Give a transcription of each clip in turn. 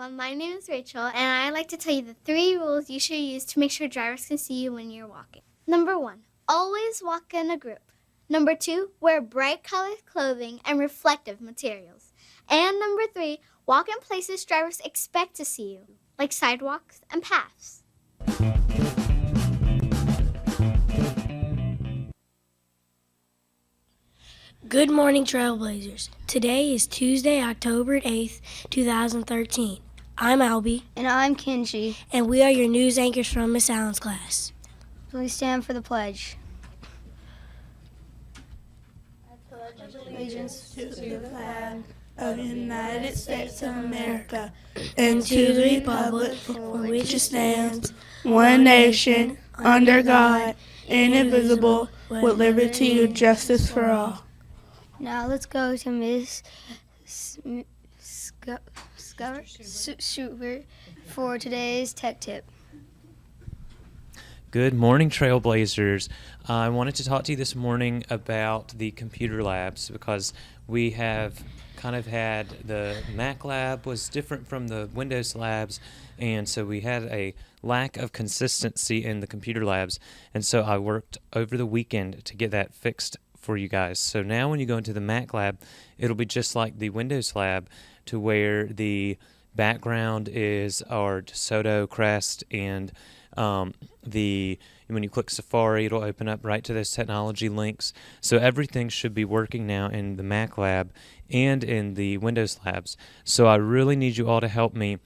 everyone. My name is Rachel, and I'd like to tell you the 3 rules you should use to make sure drivers can see you when you're walking. Number 1, always walk in a group. Number 2, wear bright colored clothing and reflective materials. And number 3, walk in places drivers expect to see you, like sidewalks and paths. Good morning, Trailblazers. Today is Tuesday, October 8th, 2013. I'm Albie. And I'm Kenji. And we are your news anchors from Miss Allen's class. Please stand for the pledge. I pledge allegiance to the flag of the United States of America and to the republic for which it stands, one nation, under God, indivisible, with liberty and justice for all. Now let's go to Miss Schubert for today's tech tip. Good morning, Trailblazers. I wanted to talk to you this morning about the computer labs because we have kind of had the Mac lab was different from the Windows labs, and so we had a lack of consistency in the computer labs, and so I worked over the weekend to get that fixed for you guys. So now when you go into the Mac lab, it'll be just like the Windows lab, to where the background is our DeSoto crest, and when you click Safari, it'll open up right to those technology links. So everything should be working now in the Mac lab and in the Windows labs. So I really need you all to help me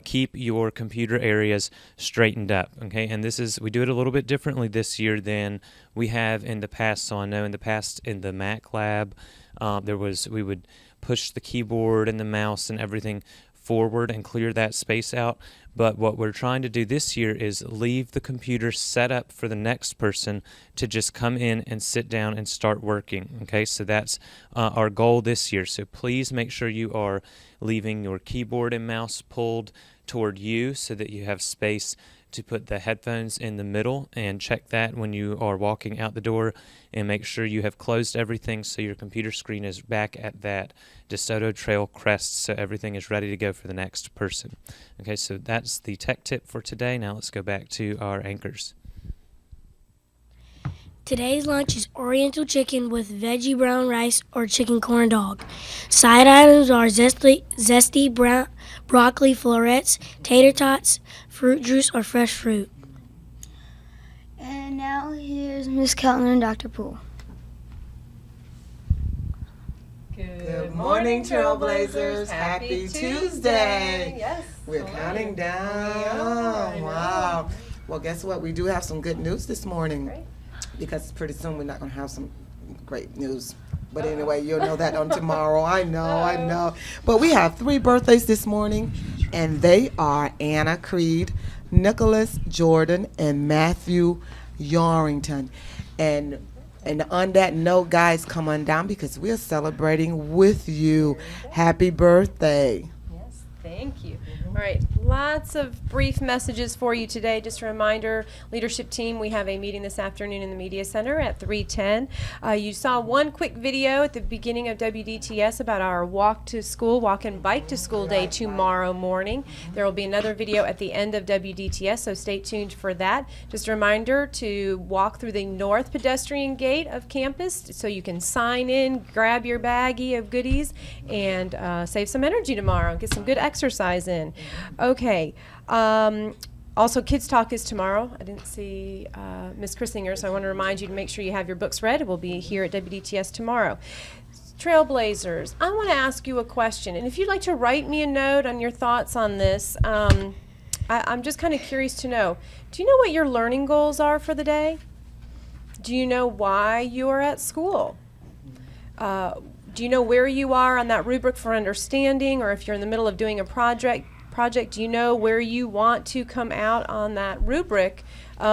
keep your computer areas straightened up, okay? And we do it a little bit differently this year than we have in the past. So I know in the past in the Mac lab, we would push the keyboard and the mouse and everything forward and clear that space out. But what we're trying to do this year is leave the computer set up for the next person to just come in and sit down and start working. Okay, so that's our goal this year. So please make sure you are leaving your keyboard and mouse pulled toward you so that you have space to put the headphones in the middle, and check that when you are walking out the door, and make sure you have closed everything so your computer screen is back at that DeSoto Trail crest so everything is ready to go for the next person. Okay, so that's the tech tip for today. Now let's go back to our anchors. Today's lunch is Oriental chicken with veggie brown rice or chicken corn dog. Side items are zesty brown broccoli florets, tater tots, fruit juice, or fresh fruit. And now here's Miss Keltner and Dr. Poole. Good morning, Trailblazers. Happy Tuesday. Yes. We're counting down. Wow. Well, guess what? We do have some good news this morning. Great. Because pretty soon we're not going to have some great news. But anyway, you'll know that on tomorrow. I know. But we have 3 birthdays this morning, and they are Anna Creed, Nicholas Jordan, and Matthew Yarrington. And on that note, guys, come on down because we're celebrating with you. Happy birthday. Yes, thank you. All right, lots of brief messages for you today. Just a reminder, leadership team, we have a meeting this afternoon in the Media Center at 3:10. You saw one quick video at the beginning of WDTS about our walk and bike to school day tomorrow morning. There will be another video at the end of WDTS, so stay tuned for that. Just a reminder to walk through the north pedestrian gate of campus so you can sign in, grab your baggie of goodies, and save some energy tomorrow and get some good exercise in. Okay. Also, Kids Talk is tomorrow. I didn't see Ms. Chrissinger, so I want to remind you to make sure you have your books read. We'll be here at WDTS tomorrow. Trailblazers, I want to ask you a question, and if you'd like to write me a note on your thoughts on this, I'm just kind of curious to know, do you know what your learning goals are for the day? Do you know why you're at school? Do you know where you are on that rubric for understanding, or if you're in the middle of doing a project, do you know where you want to come out on that rubric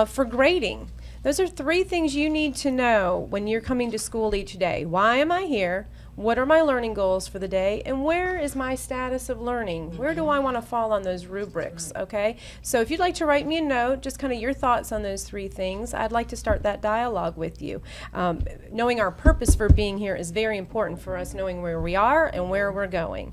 for grading? Those are 3 things you need to know when you're coming to school each day. Why am I here? what are my learning goals for the day, and where is my status of learning? Where do I want to fall on those rubrics, okay? So if you'd like to write me a note, just kind of your thoughts on those 3 things, I'd like to start that dialogue with you. Knowing our purpose for being here is very important for us, knowing where we are and where we're going.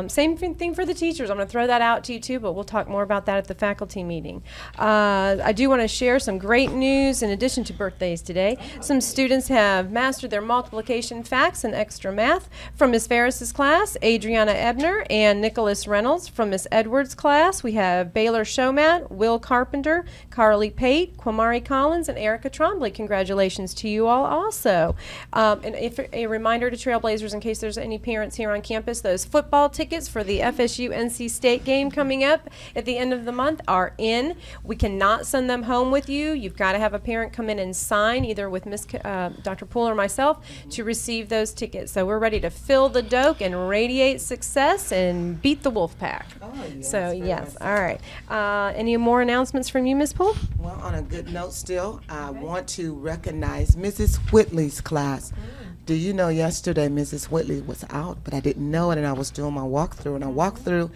Same thing for the teachers. I'm going to throw that out to you too, but we'll talk more about that at the faculty meeting. I do want to share some great news in addition to birthdays today. Some students have mastered their multiplication facts and extra math from Miss Ferris's class, Adriana Ebner and Nicholas Reynolds. From Miss Edwards' class, we have Baylor Showmat, Will Carpenter, Carly Pate, Quamari Collins, and Erica Trombley. Congratulations to you all also. And if a reminder to Trailblazers, in case there's any parents here on campus, those football tickets for the FSU NC State game coming up at the end of the month are in. We cannot send them home with you. You've got to have a parent come in and sign, either with Dr. Poole or myself, to receive those tickets. So we're ready to fill the doke and radiate success and beat the Wolfpack. Oh, yes, So very yes, nice. all right. Any more announcements from you, Ms. Poole? Well, on a good note still, I want to recognize Mrs. Whitley's class. Do you know yesterday Mrs. Whitley was out, but I didn't know it, and I was doing my walkthrough, and I walked through,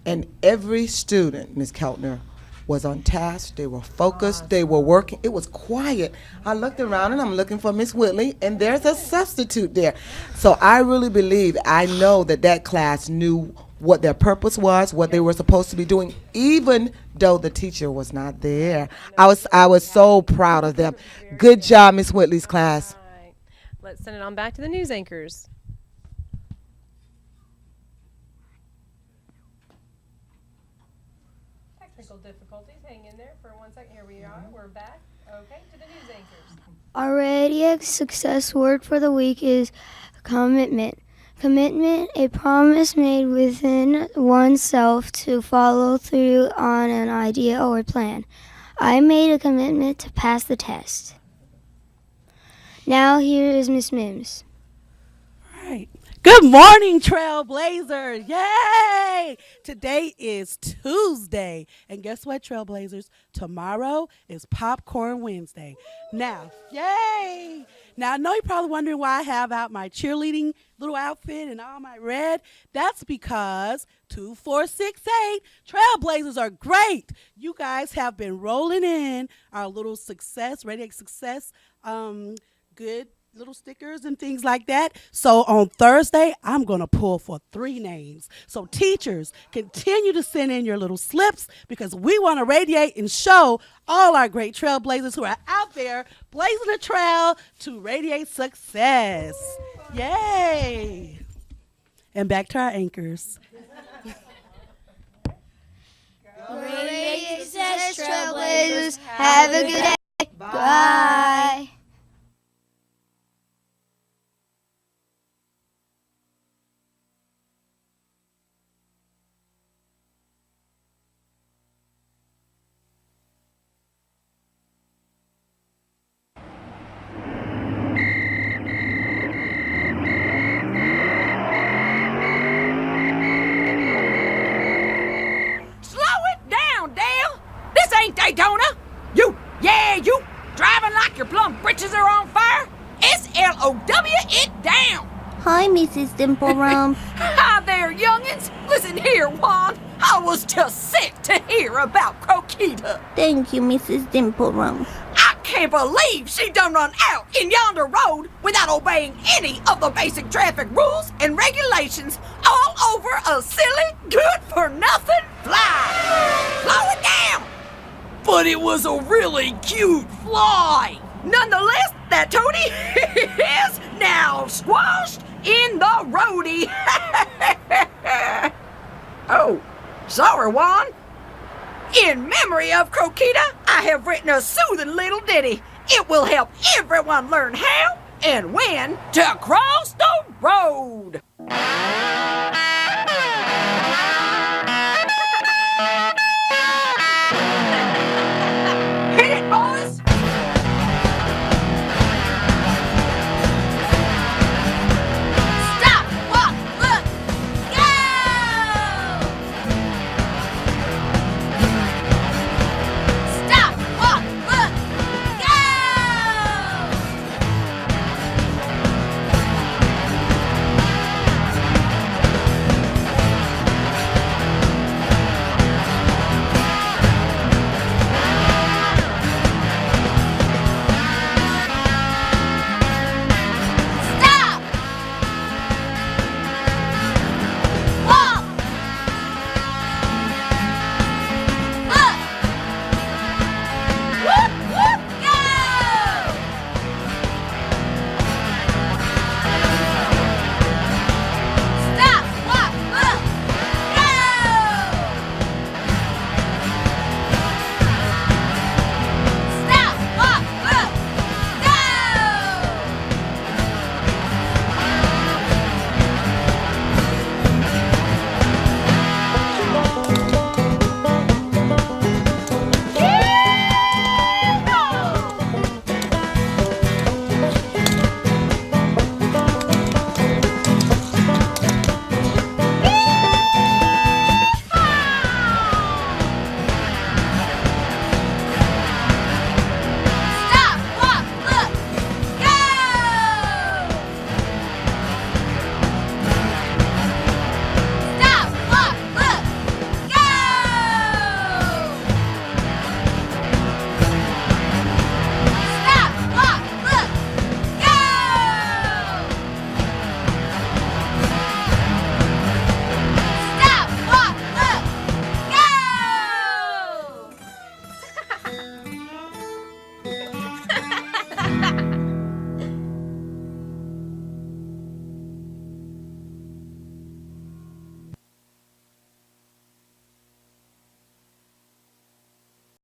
and every student, Ms. Keltner, was on task. They were focused. They were working. It was quiet. I looked around and I'm looking for Miss Whitley, and there's a substitute there. So I really believe, I know that class knew what their purpose was, what they were supposed to be doing, even though the teacher was not there. I was so proud of them. Good job, Miss Whitley's class. All right. Let's send it on back to the news anchors. Technical difficulties. Hang in there for 1 second. Here we are. We're back. Okay, to the news anchors. Our radio success word for the week is commitment. Commitment, a promise made within oneself to follow through on an idea or plan. I made a commitment to pass the test. Now here is Miss Mims. Right. Good morning, Trailblazers. Yay! Today is Tuesday. And guess what, Trailblazers? Tomorrow is Popcorn Wednesday. Now, yay! Now, I know you're probably wondering why I have out my cheerleading little outfit and all my red. That's because 2468 Trailblazers are great. You guys have been rolling in our little success, Radiate Success, good little stickers and things like that. So on Thursday, I'm going to pull for 3 names. So teachers, continue to send in your little slips because we want to radiate and show all our great Trailblazers who are out there blazing a trail to radiate success. Yay! And back to our anchors. Radiate success, Trailblazers. Have a good day. Bye. Daytona? You driving like your plum britches are on fire? SLOW it down! Hi, Mrs. Dimple Rum. Hi there, youngins. Listen here, Juan. I was just sick to hear about Croquita. Thank you, Mrs. Dimple Rum. I can't believe she done run out in yonder road without obeying any of the basic traffic rules and regulations, all over a silly, good-for-nothing fly. Slow it down! But it was a really cute fly. Nonetheless, that toady is now squashed in the roadie. Oh, sorry, Juan. In memory of Croquita, I have written a soothing little ditty. It will help everyone learn how and when to cross the road.